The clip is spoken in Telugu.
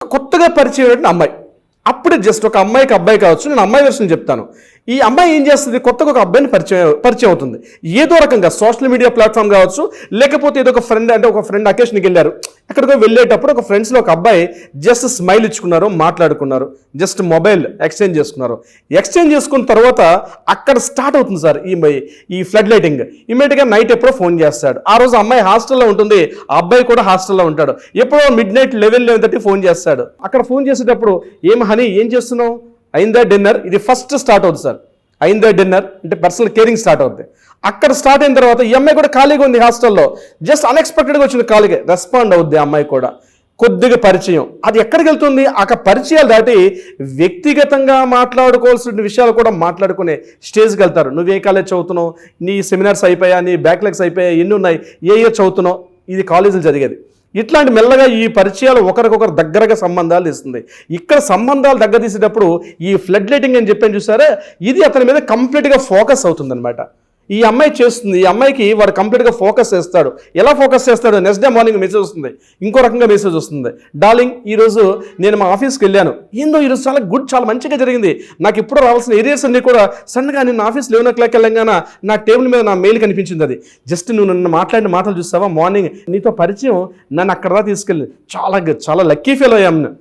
కొత్తగా పరిచయం అమ్మాయి. అప్పుడే జస్ట్ ఒక అమ్మాయికి అబ్బాయి కావచ్చు, నేను అమ్మాయి వెర్షన్ చెప్తాను. ఈ అమ్మాయి ఏం చేస్తుంది, కొత్తగా ఒక అబ్బాయిని పరిచయం అవుతుంది. ఏదో రకంగా సోషల్ మీడియా ప్లాట్ఫామ్ కావచ్చు, లేకపోతే ఏదో ఒక ఫ్రెండ్, అంటే ఒక ఫ్రెండ్ అకేషన్కి వెళ్ళారు, ఎక్కడికో వెళ్ళేటప్పుడు ఒక ఫ్రెండ్స్లో ఒక అబ్బాయి జస్ట్ స్మైల్ ఇచ్చుకున్నారు, మాట్లాడుకున్నారు, జస్ట్ మొబైల్ ఎక్స్చేంజ్ చేసుకున్నారు. ఎక్స్చేంజ్ చేసుకున్న తర్వాత అక్కడ స్టార్ట్ అవుతుంది సార్ ఈ ఫ్లడ్ లైటింగ్. ఇమీడియట్గా నైట్ ఎప్పుడో ఫోన్ చేస్తాడు. ఆ రోజు అమ్మాయి హాస్టల్లో ఉంటుంది, ఆ అబ్బాయి కూడా హాస్టల్లో ఉంటాడు. ఎప్పుడో మిడ్ నైట్ 11:30 ఫోన్ చేస్తాడు. అక్కడ ఫోన్ చేసేటప్పుడు ఏం హనీ ఏం చేస్తున్నావు, అయిందా డిన్నర్, ఇది ఫస్ట్ స్టార్ట్ అవుతుంది సార్. అయిందా డిన్నర్ అంటే పర్సనల్ కేరింగ్ స్టార్ట్ అవుతుంది. అక్కడ స్టార్ట్ అయిన తర్వాత ఈ అమ్మాయి కూడా ఖాళీగా ఉంది హాస్టల్లో, జస్ట్ అన్ఎక్స్పెక్టెడ్గా వచ్చింది ఖాళీగా, రెస్పాండ్ అవుద్ది ఆ అమ్మాయి కూడా. కొద్దిగా పరిచయం, అది ఎక్కడికి వెళ్తుంది, అక్కడ పరిచయాలు దాటి వ్యక్తిగతంగా మాట్లాడుకోవాల్సిన విషయాలు కూడా మాట్లాడుకునే స్టేజ్కి వెళ్తారు. నువ్వు ఏ కాలేజ్ చదువుతున్నావు, నీ సెమినార్స్ అయిపోయా, నీ బ్యాక్లాగ్స్ అయిపోయా, ఎన్ని ఉన్నాయి, ఏ ఇయర్ చదువుతున్నావు, ఇది కాలేజీలు జరిగేది. ఇట్లాంటి మెల్లగా ఈ పరిచయాలు ఒకరికొకరు దగ్గరగా సంబంధాలు తీస్తుంది. ఇక్కడ సంబంధాలు దగ్గర తీసేటప్పుడు ఈ ఫ్లడ్ లైటింగ్ అని చెప్పాను చూసారా, ఇది అతని మీద కంప్లీట్గా ఫోకస్ అవుతుంది అనమాట. ఈ అమ్మాయి చేస్తుంది, ఈ అమ్మాయికి వాడు కంప్లీట్గా ఫోకస్ చేస్తాడు. ఎలా ఫోకస్ చేస్తాడు, నెక్స్ట్ డే మార్నింగ్ మెసేజ్ వస్తుంది, ఇంకో రకంగా మెసేజ్ వస్తుంది. డార్లింగ్ ఈరోజు నేను మా ఆఫీస్కి వెళ్ళాను, ఏందో ఈరోజు చాలా మంచిగా జరిగింది, నాకు ఇప్పుడు రావాల్సిన ఏరియాస్ అన్నీ కూడా సడన్గా నేను ఆఫీస్ 11 వెళ్ళంగానే నా టేబుల్ మీద నా మెయిల్ కనిపించింది. అది జస్ట్ నువ్వు నన్ను మాట్లాడిన మాటలు చూస్తావా, మార్నింగ్ నీతో పరిచయం నన్ను అక్కడ తీసుకెళ్ళి చాలా లక్కీ ఫీల్ అయ్యాను.